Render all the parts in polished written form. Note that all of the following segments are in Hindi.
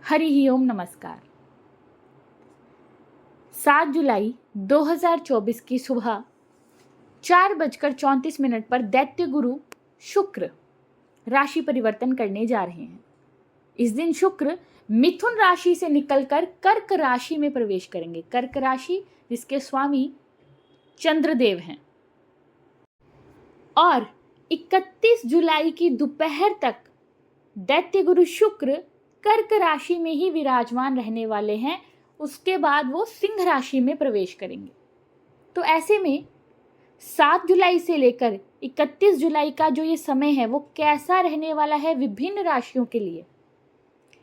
हरि ही ओम नमस्कार। 7 जुलाई 2024 की सुबह 4:34 पर दैत्य गुरु शुक्र राशि परिवर्तन करने जा रहे हैं। इस दिन शुक्र मिथुन राशि से निकलकर कर्क राशि में प्रवेश करेंगे। कर्क राशि जिसके स्वामी चंद्रदेव हैं और 31 जुलाई की दोपहर तक दैत्य गुरु शुक्र कर्क राशि में ही विराजमान रहने वाले हैं। उसके बाद वो सिंह राशि में प्रवेश करेंगे। तो ऐसे में 7 जुलाई से लेकर 31 जुलाई का जो ये समय है वो कैसा रहने वाला है विभिन्न राशियों के लिए,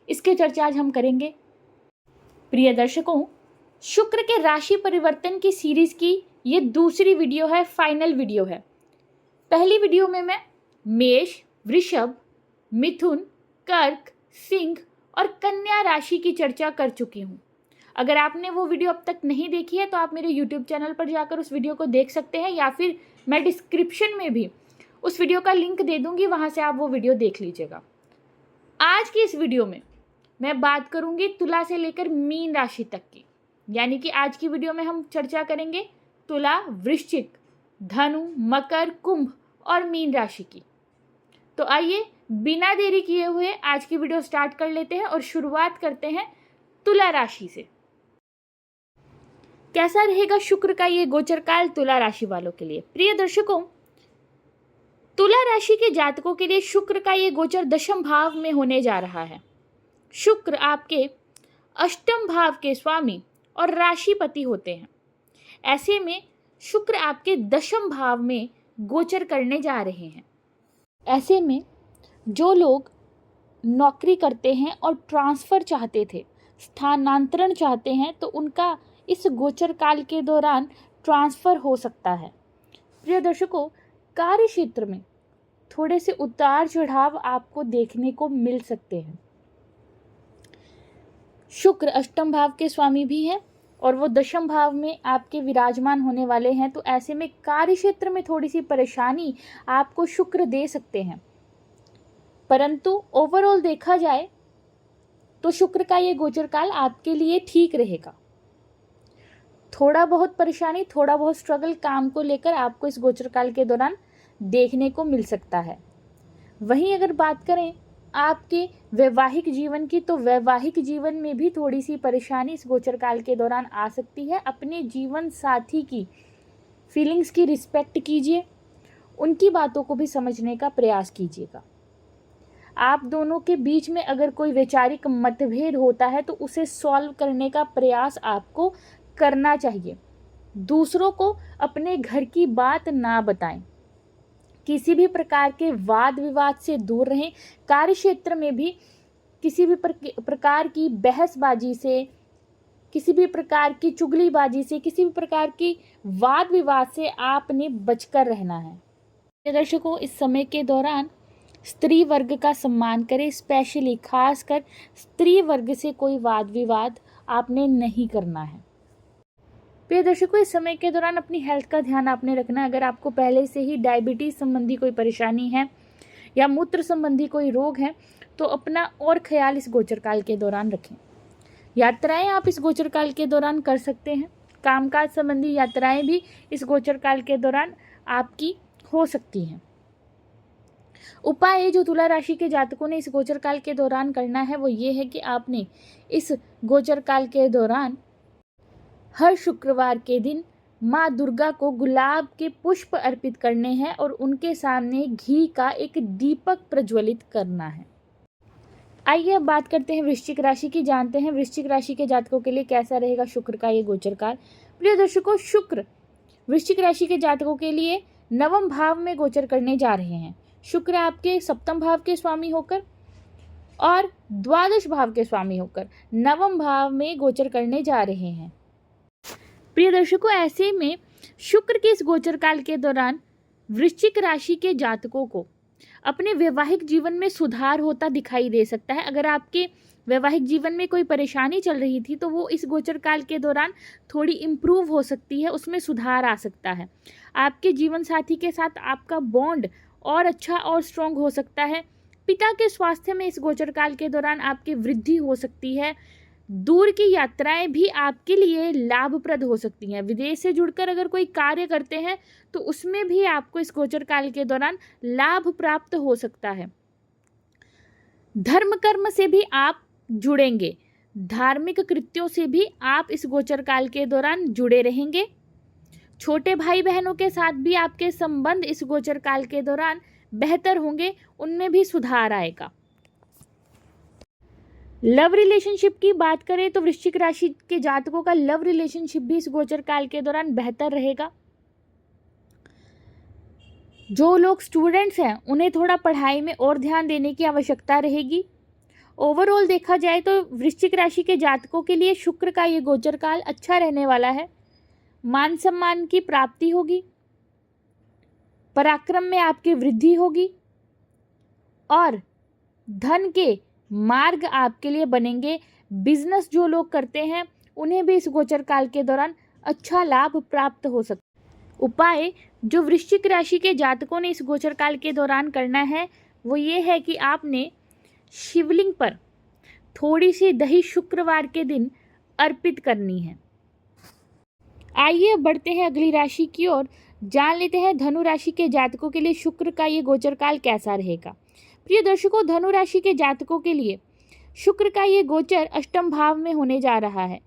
इसके चर्चा आज हम करेंगे। प्रिय दर्शकों, शुक्र के राशि परिवर्तन की सीरीज की ये दूसरी वीडियो है, फाइनल वीडियो है। पहली वीडियो में मैं मेष, वृषभ, मिथुन, कर्क, सिंह और कन्या राशि की चर्चा कर चुकी हूँ। अगर आपने वो वीडियो अब तक नहीं देखी है तो आप मेरे YouTube चैनल पर जाकर उस वीडियो को देख सकते हैं, या फिर मैं डिस्क्रिप्शन में भी उस वीडियो का लिंक दे दूंगी, वहाँ से आप वो वीडियो देख लीजिएगा। आज की इस वीडियो में मैं बात करूंगी तुला से लेकर मीन राशि तक की, यानी कि आज की वीडियो में हम चर्चा करेंगे तुला, वृश्चिक, धनु, मकर, कुंभ और मीन राशि की। तो आइए बिना देरी किए हुए आज की वीडियो स्टार्ट कर लेते हैं और शुरुआत करते हैं तुला राशि से। कैसा रहेगा शुक्र का ये गोचर काल तुला राशि वालों के लिए? प्रिय दर्शकों, तुला राशि के जातकों के लिए शुक्र का ये गोचर दशम भाव में होने जा रहा है। शुक्र आपके अष्टम भाव के स्वामी और राशिपति होते हैं। ऐसे में शुक्र आपके दशम भाव में गोचर करने जा रहे हैं। ऐसे में जो लोग नौकरी करते हैं और ट्रांसफ़र चाहते थे, स्थानांतरण चाहते हैं, तो उनका इस गोचर काल के दौरान ट्रांसफ़र हो सकता है। प्रिय दर्शकों, कार्य क्षेत्र में थोड़े से उतार चढ़ाव आपको देखने को मिल सकते हैं। शुक्र अष्टम भाव के स्वामी भी हैं और वो दशम भाव में आपके विराजमान होने वाले हैं। तो ऐसे में कार्य क्षेत्र में थोड़ी सी परेशानी आपको शुक्र दे सकते हैं, परंतु ओवरऑल देखा जाए तो शुक्र का ये गोचर काल आपके लिए ठीक रहेगा। थोड़ा बहुत परेशानी, थोड़ा बहुत स्ट्रगल काम को लेकर आपको इस गोचर काल के दौरान देखने को मिल सकता है। वहीं अगर बात करें आपके वैवाहिक जीवन की, तो वैवाहिक जीवन में भी थोड़ी सी परेशानी इस गोचर काल के दौरान आ सकती है। अपने जीवन साथी की फीलिंग्स की रिस्पेक्ट कीजिए, उनकी बातों को भी समझने का प्रयास कीजिएगा। आप दोनों के बीच में अगर कोई वैचारिक मतभेद होता है तो उसे सॉल्व करने का प्रयास आपको करना चाहिए। दूसरों को अपने घर की बात ना बताएं। किसी भी प्रकार के वाद विवाद से दूर रहें। कार्य क्षेत्र में भी किसी भी प्रकार की बहसबाजी से, किसी भी प्रकार की चुगलीबाजी से, किसी भी प्रकार की वाद विवाद से आपने बचकर रहना है। दर्शकों, इस समय के दौरान स्त्री वर्ग का सम्मान करें, स्पेशली खासकर स्त्री वर्ग से कोई वाद विवाद आपने नहीं करना है। प्रिय दर्शकों, इस समय के दौरान अपनी हेल्थ का ध्यान आपने रखना है। अगर आपको पहले से ही डायबिटीज़ संबंधी कोई परेशानी है या मूत्र संबंधी कोई रोग है तो अपना और ख्याल इस गोचर काल के दौरान रखें। यात्राएं आप इस गोचर काल के दौरान कर सकते हैं। कामकाज संबंधी यात्राएं भी इस गोचर काल के दौरान आपकी हो सकती हैं। उपाय जो तुला राशि के जातकों ने इस गोचर काल के दौरान करना है वो ये है कि आपने इस गोचर काल के दौरान हर शुक्रवार के दिन माँ दुर्गा को गुलाब के पुष्प अर्पित करने हैं और उनके सामने घी का एक दीपक प्रज्वलित करना है। आइए अब बात करते हैं वृश्चिक राशि की। जानते हैं वृश्चिक राशि के जातकों के लिए कैसा रहेगा शुक्र का ये गोचर काल। प्रिय दर्शकों, शुक्र वृश्चिक राशि के जातकों के लिए नवम भाव में गोचर करने जा रहे हैं। शुक्र आपके सप्तम भाव के स्वामी होकर और द्वादश भाव के स्वामी होकर नवम भाव में गोचर करने जा रहे हैं। प्रिय दर्शकों, ऐसे में शुक्र के इस गोचर काल के दौरान वृश्चिक राशि के जातकों को अपने वैवाहिक जीवन में सुधार होता दिखाई दे सकता है। अगर आपके वैवाहिक जीवन में कोई परेशानी चल रही थी तो वो इस गोचर काल के दौरान थोड़ी इम्प्रूव हो सकती है, उसमें सुधार आ सकता है। आपके जीवन साथी के साथ आपका बॉन्ड और अच्छा और स्ट्रॉन्ग हो सकता है। पिता के स्वास्थ्य में इस गोचर काल के दौरान आपकी वृद्धि हो सकती है। दूर की यात्राएं भी आपके लिए लाभप्रद हो सकती हैं। विदेश से जुड़कर अगर कोई कार्य करते हैं तो उसमें भी आपको इस गोचर काल के दौरान लाभ प्राप्त हो सकता है। धर्म कर्म से भी आप जुड़ेंगे, धार्मिक कृत्यों से भी आप इस गोचर काल के दौरान जुड़े रहेंगे। छोटे भाई बहनों के साथ भी आपके संबंध इस गोचर काल के दौरान बेहतर होंगे, उनमें भी सुधार आएगा। लव रिलेशनशिप की बात करें तो वृश्चिक राशि के जातकों का लव रिलेशनशिप भी इस गोचर काल के दौरान बेहतर रहेगा। जो लोग स्टूडेंट्स हैं उन्हें थोड़ा पढ़ाई में और ध्यान देने की आवश्यकता रहेगी। ओवरऑल देखा जाए तो वृश्चिक राशि के जातकों के लिए शुक्र का ये गोचर काल अच्छा रहने वाला है। मान सम्मान की प्राप्ति होगी, पराक्रम में आपकी वृद्धि होगी और धन के मार्ग आपके लिए बनेंगे। बिजनेस जो लोग करते हैं उन्हें भी इस गोचर काल के दौरान अच्छा लाभ प्राप्त हो सकता है। उपाय जो वृश्चिक राशि के जातकों ने इस गोचर काल के दौरान करना है वो ये है कि आपने शिवलिंग पर थोड़ी सी दही शुक्रवार के दिन अर्पित करनी है। आइए अब बढ़ते हैं अगली राशि की ओर, जान लेते हैं धनु राशि के जातकों के लिए शुक्र का ये गोचर काल कैसा रहेगा। प्रिय दर्शकों, धनु राशि के जातकों के लिए शुक्र का ये गोचर अष्टम भाव में होने जा रहा है।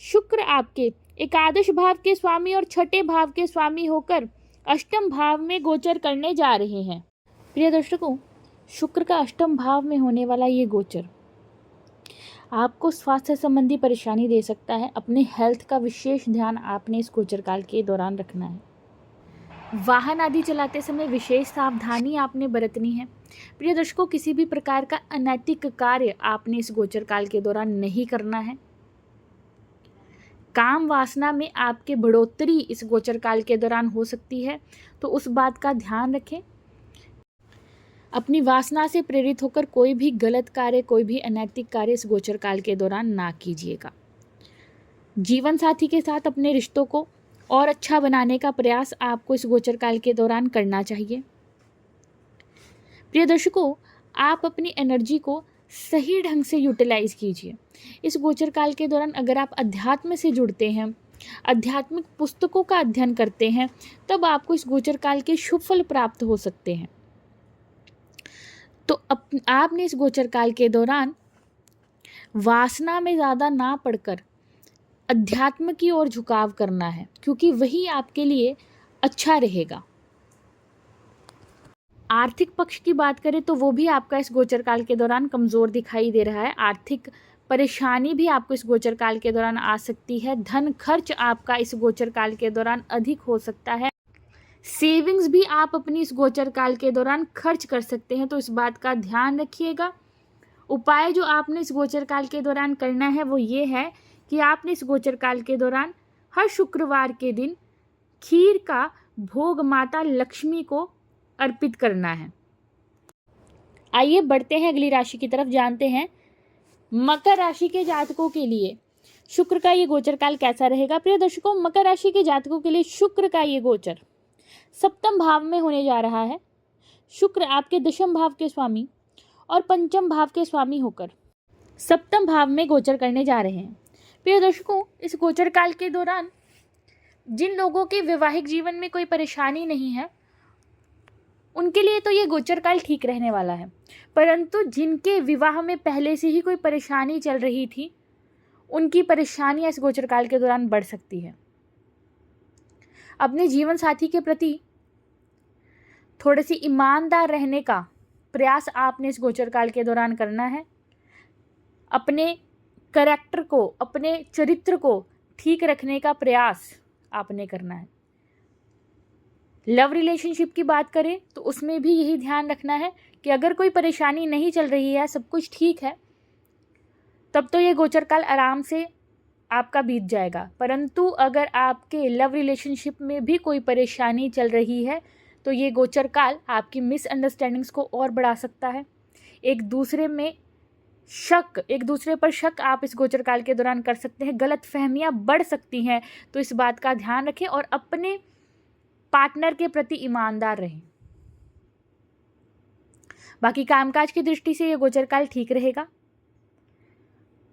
शुक्र आपके एकादश भाव के स्वामी और छठे भाव के स्वामी होकर अष्टम भाव में गोचर करने जा रहे हैं। प्रिय दर्शकों, शुक्र का अष्टम भाव में होने वाला ये गोचर आपको स्वास्थ्य संबंधी परेशानी दे सकता है। अपने हेल्थ का विशेष ध्यान आपने इस गोचर काल के दौरान रखना है। वाहन आदि चलाते समय विशेष सावधानी आपने बरतनी है। प्रिय दर्शकों, किसी भी प्रकार का अनैतिक कार्य आपने इस गोचर काल के दौरान नहीं करना है। काम वासना में आपके बढ़ोतरी इस गोचर काल के दौरान हो सकती है, तो उस बात का ध्यान रखें। अपनी वासना से प्रेरित होकर कोई भी गलत कार्य, कोई भी अनैतिक कार्य इस गोचर काल के दौरान ना कीजिएगा। जीवन साथी के साथ अपने रिश्तों को और अच्छा बनाने का प्रयास आपको इस गोचर काल के दौरान करना चाहिए। प्रिय दर्शकों, आप अपनी एनर्जी को सही ढंग से यूटिलाइज कीजिए। इस गोचर काल के दौरान अगर आप अध्यात्म से जुड़ते हैं, आध्यात्मिक पुस्तकों का अध्ययन करते हैं, तब आपको इस गोचर काल के शुभ फल प्राप्त हो सकते हैं। तो आपने इस गोचर काल के दौरान वासना में ज़्यादा ना पड़कर अध्यात्म की ओर झुकाव करना है, क्योंकि वही आपके लिए अच्छा रहेगा। आर्थिक पक्ष की बात करें तो वो भी आपका इस गोचर काल के दौरान कमज़ोर दिखाई दे रहा है। आर्थिक परेशानी भी आपको इस गोचर काल के दौरान आ सकती है। धन खर्च आपका इस गोचर काल के दौरान अधिक हो सकता है। सेविंग्स भी आप अपनी इस गोचर काल के दौरान खर्च कर सकते हैं, तो इस बात का ध्यान रखिएगा। उपाय जो आपने इस गोचर काल के दौरान करना है वो ये है कि आपने इस गोचर काल के दौरान हर शुक्रवार के दिन खीर का भोग माता लक्ष्मी को अर्पित करना है। आइए बढ़ते हैं अगली राशि की तरफ, जानते हैं मकर राशि के जातकों के लिए शुक्र का ये गोचर काल कैसा रहेगा। प्रिय दर्शकों, मकर राशि के जातकों के लिए शुक्र का ये गोचर सप्तम भाव में होने जा रहा है। शुक्र आपके दशम भाव के स्वामी और पंचम भाव के स्वामी होकर सप्तम भाव में गोचर करने जा रहे हैं। प्रिय दर्शकों, इस गोचर काल के दौरान जिन लोगों के वैवाहिक जीवन में कोई परेशानी नहीं है उनके लिए तो ये गोचर काल ठीक रहने वाला है, परंतु जिनके विवाह में पहले से ही कोई परेशानी चल रही थी उनकी परेशानियां इस गोचर काल के दौरान बढ़ सकती है। अपने जीवन साथी के प्रति थोड़े से ईमानदार रहने का प्रयास आपने इस गोचर काल के दौरान करना है। अपने कैरेक्टर को, अपने चरित्र को ठीक रखने का प्रयास आपने करना है। लव रिलेशनशिप की बात करें तो उसमें भी यही ध्यान रखना है कि अगर कोई परेशानी नहीं चल रही है, सब कुछ ठीक है, तब तो ये गोचर काल आराम से आपका बीत जाएगा। परंतु अगर आपके लव रिलेशनशिप में भी कोई परेशानी चल रही है तो ये गोचर काल आपकी मिसअंडरस्टैंडिंग्स को और बढ़ा सकता है। एक दूसरे पर शक आप इस गोचर काल के दौरान कर सकते हैं। गलत फहमियाँ बढ़ सकती हैं, तो इस बात का ध्यान रखें और अपने पार्टनर के प्रति ईमानदार रहें। बाकी कामकाज की दृष्टि से ये गोचर काल ठीक रहेगा।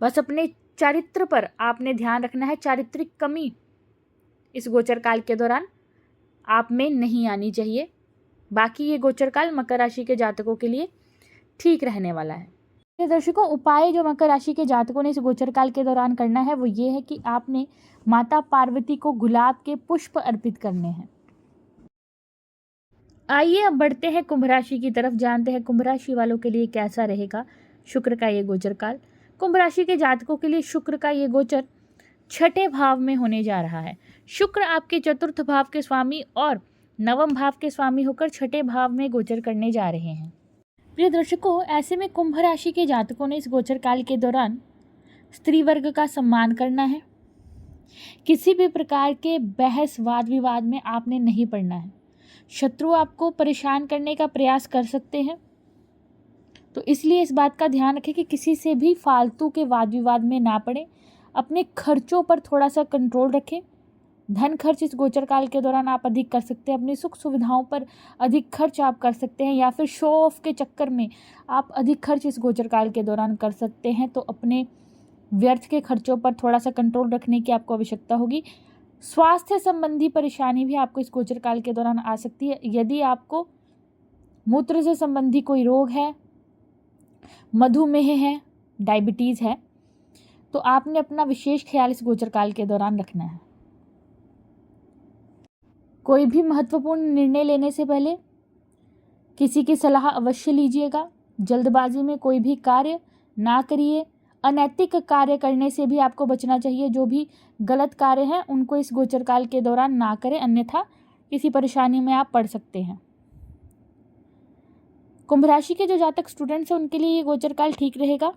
बस अपने चारित्र पर आपने ध्यान रखना है, चारित्रिक कमी इस गोचर काल के दौरान आप में नहीं आनी चाहिए। बाकी ये गोचर काल मकर राशि के जातकों के लिए ठीक रहने वाला है। दर्शकों, उपाय जो मकर राशि के जातकों ने इस गोचर काल के दौरान करना है वो ये है कि आपने माता पार्वती को गुलाब के पुष्प अर्पित करने हैं। आइए अब बढ़ते हैं कुंभ राशि की तरफ, जानते हैं कुंभ राशि वालों के लिए कैसा रहेगा शुक्र का ये गोचर काल। कुंभ राशि के जातकों के लिए शुक्र का ये गोचर छठे भाव में होने जा रहा है। शुक्र आपके चतुर्थ भाव के स्वामी और नवम भाव के स्वामी होकर छठे भाव में गोचर करने जा रहे हैं। प्रिय दर्शकों, ऐसे में कुंभ राशि के जातकों ने इस गोचर काल के दौरान स्त्री वर्ग का सम्मान करना है। किसी भी प्रकार के बहस वाद विवाद में आपने नहीं पड़ना है। शत्रु आपको परेशान करने का प्रयास कर सकते हैं, तो इसलिए इस बात का ध्यान रखें कि किसी से भी फालतू के वाद विवाद में ना पड़े। अपने खर्चों पर थोड़ा सा कंट्रोल रखें। धन खर्च इस गोचर काल के दौरान आप अधिक कर सकते हैं। अपनी सुख सुविधाओं पर अधिक खर्च आप कर सकते हैं, या फिर शो ऑफ के चक्कर में आप अधिक खर्च इस गोचर काल के दौरान कर सकते हैं। तो अपने व्यर्थ के खर्चों पर थोड़ा सा कंट्रोल रखने की आपको आवश्यकता होगी। स्वास्थ्य संबंधी परेशानी भी आपको इस गोचर काल के दौरान आ सकती है। यदि आपको मूत्र से संबंधी कोई रोग है, मधुमेह है, डायबिटीज़ है, तो आपने अपना विशेष ख्याल इस गोचर काल के दौरान रखना है। कोई भी महत्वपूर्ण निर्णय लेने से पहले किसी की सलाह अवश्य लीजिएगा। जल्दबाजी में कोई भी कार्य ना करिए। अनैतिक कार्य करने से भी आपको बचना चाहिए। जो भी गलत कार्य हैं उनको इस गोचर काल के दौरान ना करें, अन्यथा किसी परेशानी में आप पड़ सकते हैं। कुंभ राशि के जो जातक स्टूडेंट्स हैं उनके लिए ये गोचर काल ठीक रहेगा।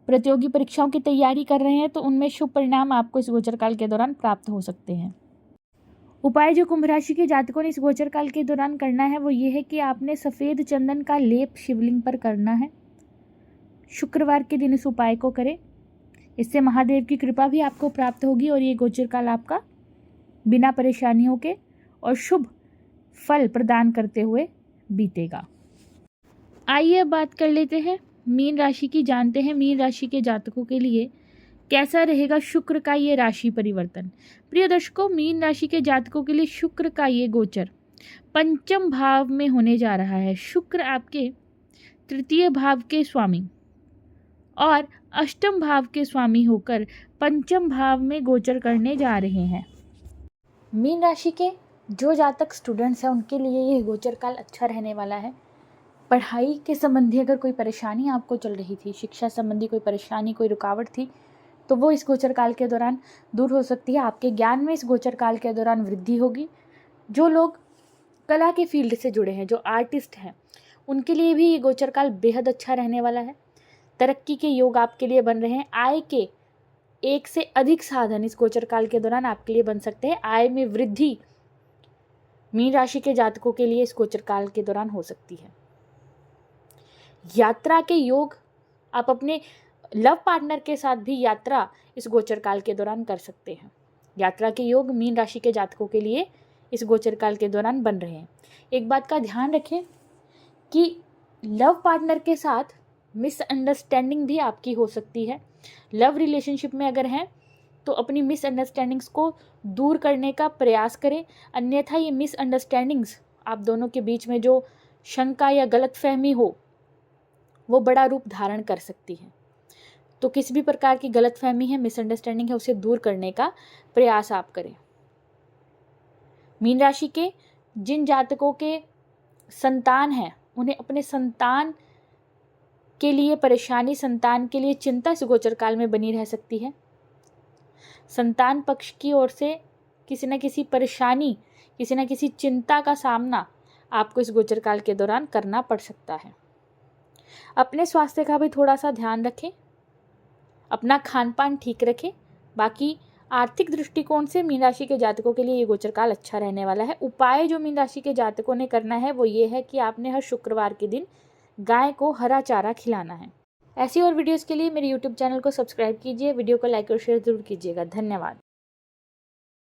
प्रतियोगी परीक्षाओं की तैयारी कर रहे हैं तो उनमें शुभ परिणाम आपको इस गोचर काल के दौरान प्राप्त हो सकते हैं। उपाय जो कुंभ राशि के जातकों ने इस गोचर काल के दौरान करना है वो ये है कि आपने सफ़ेद चंदन का लेप शिवलिंग पर करना है। शुक्रवार के दिन इस उपाय को करें। इससे महादेव की कृपा भी आपको प्राप्त होगी और ये गोचर काल आपका बिना परेशानियों के और शुभ फल प्रदान करते हुए बीतेगा। आइए अब बात कर लेते हैं मीन राशि की। जानते हैं मीन राशि के जातकों के लिए कैसा रहेगा शुक्र का ये राशि परिवर्तन। प्रिय दर्शकों, मीन राशि के जातकों के लिए शुक्र का ये गोचर पंचम भाव में होने जा रहा है। शुक्र आपके तृतीय भाव के स्वामी और अष्टम भाव के स्वामी होकर पंचम भाव में गोचर करने जा रहे हैं। मीन राशि के जो जातक स्टूडेंट्स हैं उनके लिए ये गोचर काल अच्छा रहने वाला है। पढ़ाई के संबंधी अगर कोई परेशानी आपको चल रही थी, शिक्षा संबंधी कोई परेशानी, कोई रुकावट थी, तो वो इस गोचर काल के दौरान दूर हो सकती है। आपके ज्ञान में इस गोचर काल के दौरान वृद्धि होगी। जो लोग कला के फील्ड से जुड़े हैं, जो आर्टिस्ट हैं, उनके लिए भी ये गोचर काल बेहद अच्छा रहने वाला है। तरक्की के योग आपके लिए बन रहे हैं। आय के एक से अधिक साधन इस गोचर काल के दौरान आपके लिए बन सकते हैं। आय में वृद्धि मीन राशि के जातकों के लिए इस गोचर काल के दौरान हो सकती है। यात्रा के योग, आप अपने लव पार्टनर के साथ भी यात्रा इस गोचर काल के दौरान कर सकते हैं। यात्रा के योग मीन राशि के जातकों के लिए इस गोचर काल के दौरान बन रहे हैं। एक बात का ध्यान रखें कि लव पार्टनर के साथ मिसअंडरस्टैंडिंग भी आपकी हो सकती है। लव रिलेशनशिप में अगर हैं तो अपनी मिसअंडरस्टैंडिंग्स को दूर करने का प्रयास करें, अन्यथा ये मिसअंडरस्टैंडिंग्स आप दोनों के बीच में जो शंका या गलतफहमी हो वो बड़ा रूप धारण कर सकती है। तो किसी भी प्रकार की गलतफहमी है, मिसअंडरस्टैंडिंग है, उसे दूर करने का प्रयास आप करें। मीन राशि के जिन जातकों के संतान हैं उन्हें अपने संतान के लिए परेशानी, संतान के लिए चिंता इस गोचर काल में बनी रह सकती है। संतान पक्ष की ओर से किसी न किसी परेशानी, किसी न किसी चिंता का सामना आपको इस गोचर काल के दौरान करना पड़ सकता है। अपने स्वास्थ्य का भी थोड़ा सा ध्यान रखें, अपना खान पान ठीक रखें। बाकी आर्थिक दृष्टिकोण से मीन राशि के जातकों के लिए ये गोचर काल अच्छा रहने वाला है। उपाय जो मीन राशि के जातकों ने करना है वो ये है कि आपने हर शुक्रवार के दिन गाय को हरा चारा खिलाना है। ऐसी और वीडियोस के लिए मेरे YouTube चैनल को सब्सक्राइब कीजिए। वीडियो को लाइक और शेयर जरूर कीजिएगा। धन्यवाद।